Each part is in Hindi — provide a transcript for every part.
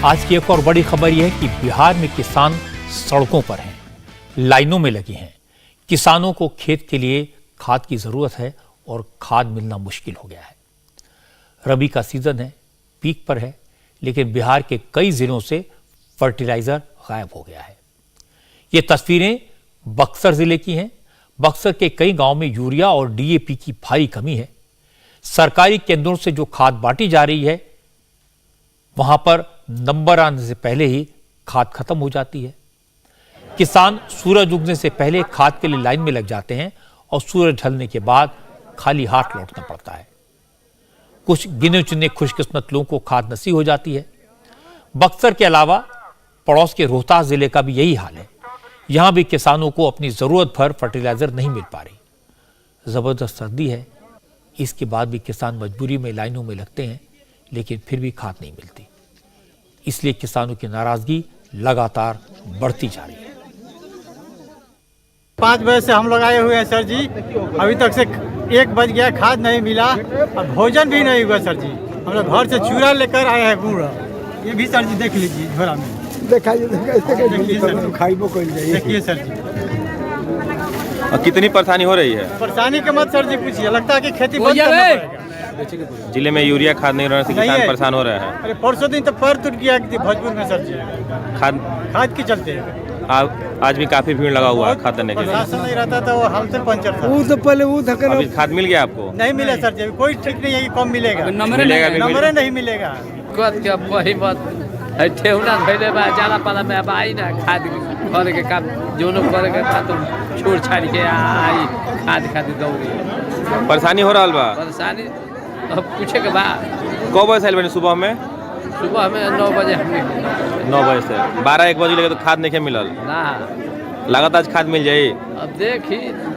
आज की एक और बड़ी खबर यह है कि बिहार में किसान सड़कों पर हैं, लाइनों में लगे हैं। किसानों को खेत के लिए खाद की जरूरत है और खाद मिलना मुश्किल हो गया है। रबी का सीजन है, पीक पर है, लेकिन बिहार के कई जिलों से फर्टिलाइजर गायब हो गया है। ये तस्वीरें बक्सर जिले की हैं। बक्सर के कई गांव में यूरिया और डीएपी की भारी कमी है। सरकारी केंद्रों से जो खाद बांटी जा रही है, वहां पर नंबर आने से पहले ही खाद खत्म हो जाती है। किसान सूरज उगने से पहले खाद के लिए लाइन में लग जाते हैं और सूरज ढलने के बाद खाली हाथ लौटना पड़ता है। कुछ गिने चुने खुशकिस्मत लोगों को खाद नसीब हो जाती है। बक्सर के अलावा पड़ोस के रोहतास जिले का भी यही हाल है। यहां भी किसानों को अपनी जरूरत भर फर्टिलाइजर नहीं मिल पा रही। जबरदस्त सर्दी है, इसके बाद भी किसान मजबूरी में लाइनों में लगते हैं, लेकिन फिर भी खाद नहीं मिलती। इसलिए किसानों की नाराजगी लगातार बढ़ती जा रही है। 5 बजे से हम लोग आए हुए हैं सर जी, अभी तक से 1 बज गया, खाद नहीं मिला और भोजन भी नहीं हुआ सर जी। हम लोग घर से चूड़ा लेकर आए हैं, गुड़, ये भी सर जी देख लीजिए झोला में। देखिए सर जी, और कितनी परेशानी हो रही है? परेशानी के मत सर जी पूछिए, लगता है कि खेती बंद करना पड़ेगा। जिले में यूरिया खाद नहीं रहने से किसान परेशान हो रहे हैं। अरे परसों दिन तो पैर टूट गया भोजपुर में सर जी, खाद की चलते। आज भी काफी भीड़ लगा हुआ है खाद देने के लिए। नहीं रहता था, वो हाल से पंचर था। वो तो पहले वो था अभी खाद मिल गया आपको? नहीं मिला सर जी, कोई ठीक नहीं है कि कम मिलेगा। नंबर नहीं मिलेगा। ठेहुना धैले बा जाला पाला में अब आई ना खाद करे के काम जोनो करे के बाद तो छोड़ छाड़ के आई खाद दौड़ी। परेशानी हो रहा बा? परेशानी अब पूछे के बाद कब बजे से बने? सुबह में 9 बजे हम 9 बजे से 12-1 बजे लगे तो खाद नहीं मिलल ना। लागत आज खाद मिल जाये? अब देखी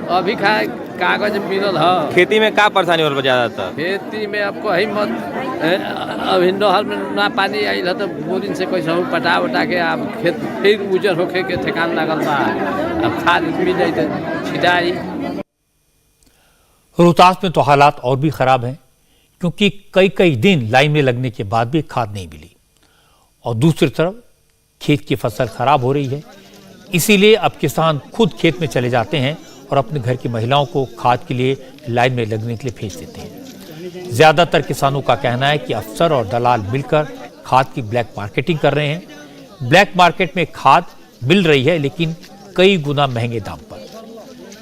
अभी कागज मिलल है। खेती में क्या परेशानी हो रहा ज्यादातर? खेती में आपको ही मत अभी नहर में ना पानी आई है तो बोरिंग से कैसे पटा वटा के आप खेत फिर उजर होके के ठेकान लगल बा। अब खाद मिल जाए तो छिटाई। रोहतास में तो हालात और भी खराब हैं, क्योंकि कई दिन लाइन में लगने के बाद भी खाद नहीं मिली और दूसरी तरफ खेत की फसल खराब हो रही है। इसीलिए अब किसान खुद खेत में चले जाते हैं और अपने घर की महिलाओं को खाद के लिए लाइन में लगने के लिए भेज देते हैं। ज्यादातर किसानों का कहना है कि अफसर और दलाल मिलकर खाद की ब्लैक मार्केटिंग कर रहे हैं। ब्लैक मार्केट में खाद मिल रही है, लेकिन कई गुना महंगे दाम पर।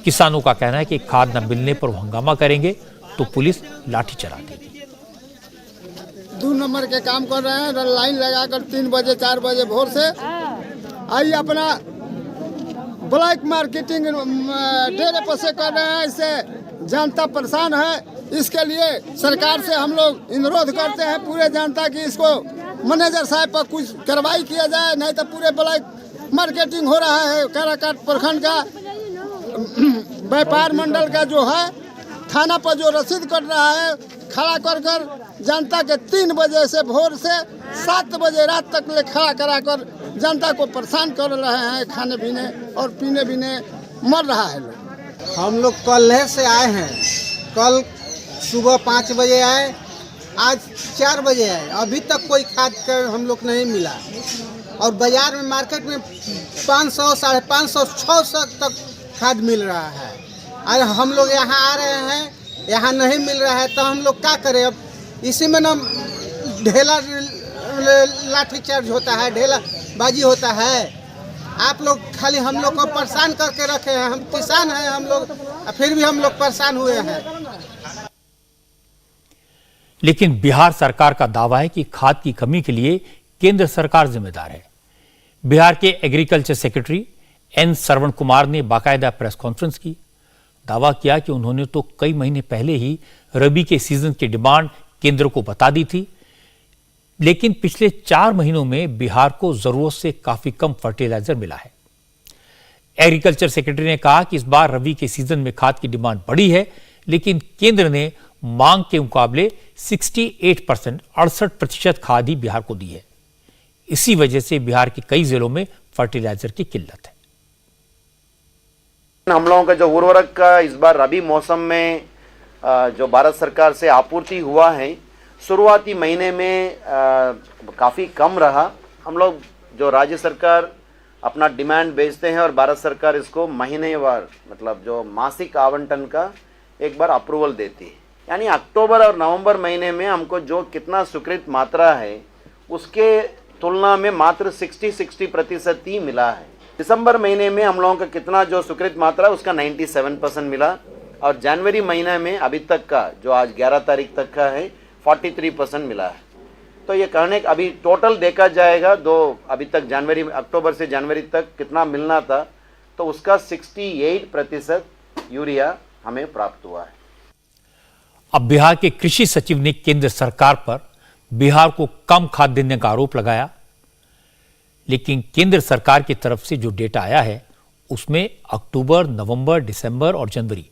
किसानों का कहना है कि खाद न मिलने पर वो हंगामा करेंगे तो पुलिस लाठी चला देगी। 2 नंबर के काम कर रहे हैं, लाइन लगाकर 3 बजे 4 बजे भोर से आई अपना ब्लैक मार्केटिंग डेरे पर से कर रहे हैं। इससे जनता परेशान है। इसके लिए सरकार से हम लोग अनुरोध करते हैं पूरे जनता की, इसको मैनेजर साहब पर कुछ कार्रवाई किया जाए, नहीं तो पूरे ब्लैक मार्केटिंग हो रहा है। काराकाट प्रखंड का व्यापार मंडल का जो है थाना पर जो रसीद कट रहा है, खड़ा कर जनता के 3 बजे से भोर से 7 बजे रात तक ले खड़ा कराकर जनता को परेशान कर रहे हैं। खाने पीने और पीने बीने मर रहा है लोग। हम लोग कल से आए हैं, कल सुबह 5 बजे आए, आज 4 बजे आए, अभी तक कोई खाद का हम लोग नहीं मिला। और बाजार में मार्केट में 500, 550, 600 तक खाद मिल रहा है। और हम लोग यहाँ आ रहे हैं, यहाँ नहीं मिल रहा है तो हम लोग क्या करें? अब इसी में ना ढेला लाठी चार्ज होता है, ढेला बाजी होता है। आप लोग खाली हम लोग को परेशान करके रखे हैं। हम किसान हैं हम लोग, फिर भी हम लोग परेशान हुए हैं। लेकिन बिहार सरकार का दावा है कि खाद की कमी के लिए केंद्र सरकार जिम्मेदार है। बिहार के agriculture secretary N Shravan Kumar ने बाकायदा प्रेस कॉन्फ्रेंस की। दावा किया कि उन्होंने तो कई महीने पहले ही रबी के सीजन की डिमांड केंद्र को बता दी थी, लेकिन पिछले 4 महीनों में बिहार को जरूरत से काफी कम फर्टिलाइजर मिला है। एग्रीकल्चर सेक्रेटरी ने कहा कि इस बार रबी के सीजन में खाद की डिमांड बढ़ी है, लेकिन केंद्र ने मांग के मुकाबले 68% खाद ही बिहार को दी है। इसी वजह से बिहार के कई जिलों में फर्टिलाइजर की किल्लत है। हम लोगों का जो उर्वरक का इस बार रबी मौसम में जो भारत सरकार से आपूर्ति हुआ है, शुरुआती महीने में काफ़ी कम रहा, हम लोग जो राज्य सरकार अपना डिमांड भेजते हैं और भारत सरकार इसको महीनेवार मतलब जो मासिक आवंटन का एक बार अप्रूवल देती है। यानी अक्टूबर और नवंबर महीने में हमको जो कितना स्वीकृत मात्रा है उसके तुलना में मात्र 60% ही मिला है। दिसंबर महीने में हम लोगों का कितना जो स्वीकृत मात्रा है उसका 97% मिला और जनवरी महीने में अभी तक का जो आज 11 तारीख तक का है 43% मिला है। तो ये कहने अभी टोटल देखा जाएगा अभी तक अक्टूबर से जनवरी तक कितना मिलना था तो उसका 68% यूरिया हमें प्राप्त हुआ है। अब बिहार के कृषि सचिव ने केंद्र सरकार पर बिहार को कम खाद देने का आरोप लगाया, लेकिन केंद्र सरकार की तरफ से जो डेटा आया है उसमें अक्टूबर, नवंबर, दिसंबर और जनवरी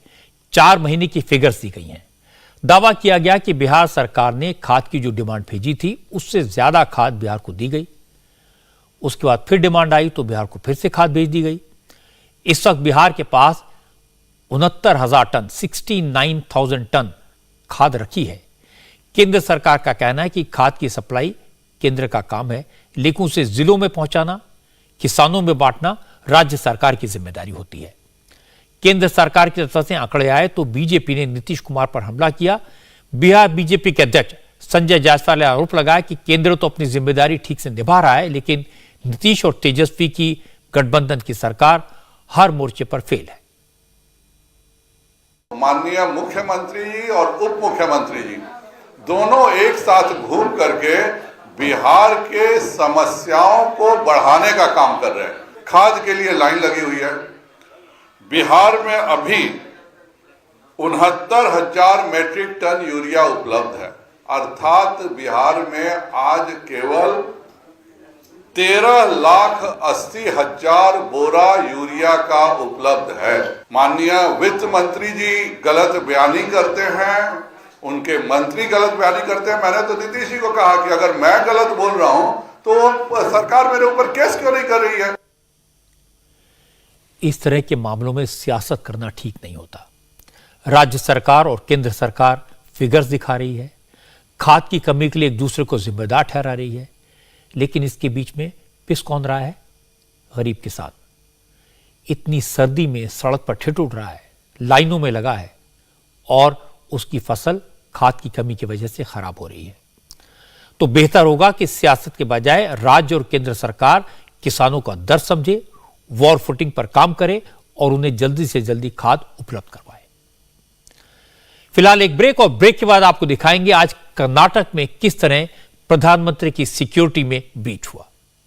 4 महीने की फिगर्स दी गई हैं। दावा किया गया कि बिहार सरकार ने खाद की जो डिमांड भेजी थी उससे ज्यादा खाद बिहार को दी गई। उसके बाद फिर डिमांड आई तो बिहार को फिर से खाद भेज दी गई। इस वक्त बिहार के पास 69,000 टन 69,000 टन खाद रखी है। केंद्र सरकार का कहना है कि खाद की सप्लाई केंद्र का काम है, लेकिन उसे जिलों में पहुंचाना, किसानों में बांटना राज्य सरकार की जिम्मेदारी होती है। केंद्र सरकार की तरफ से आंकड़े आए तो बीजेपी ने नीतीश कुमार पर हमला किया। बिहार बीजेपी के अध्यक्ष संजय जायसवाल ने आरोप लगाया कि केंद्र तो अपनी जिम्मेदारी ठीक से निभा रहा है, लेकिन नीतीश और तेजस्वी की गठबंधन की सरकार हर मोर्चे पर फेल है। माननीय मुख्यमंत्री जी और उप मुख्यमंत्री जी दोनों एक साथ घूम करके बिहार के समस्याओं को बढ़ाने का काम कर रहे हैं। खाद के लिए लाइन लगी हुई है। बिहार में अभी 69,000 मेट्रिक टन यूरिया उपलब्ध है, अर्थात बिहार में आज केवल 13,80,000 बोरा यूरिया का उपलब्ध है। माननीय वित्त मंत्री जी गलत बयानी करते हैं, उनके मंत्री गलत बयानी करते हैं। मैंने तो नीतीश जी को कहा कि अगर मैं गलत बोल रहा हूं तो सरकार मेरे ऊपर केस क्यों नहीं कर रही है। इस तरह के मामलों में सियासत करना ठीक नहीं होता। राज्य सरकार और केंद्र सरकार फिगर्स दिखा रही है, खाद की कमी के लिए एक दूसरे को जिम्मेदार ठहरा रही है, लेकिन इसके बीच में पिस कौन रहा है? गरीब किसान। इतनी सर्दी में सड़क पर ठिठुर रहा है, लाइनों में लगा है और उसकी फसल खाद की कमी की वजह से खराब हो रही है। तो बेहतर होगा कि सियासत के बजाय राज्य और केंद्र सरकार किसानों का दर्द समझे, वॉर फुटिंग पर काम करे और उन्हें जल्दी से जल्दी खाद उपलब्ध करवाए। फिलहाल एक ब्रेक, और ब्रेक के बाद आपको दिखाएंगे आज कर्नाटक में किस तरह प्रधानमंत्री की सिक्योरिटी में ब्रीच हुआ।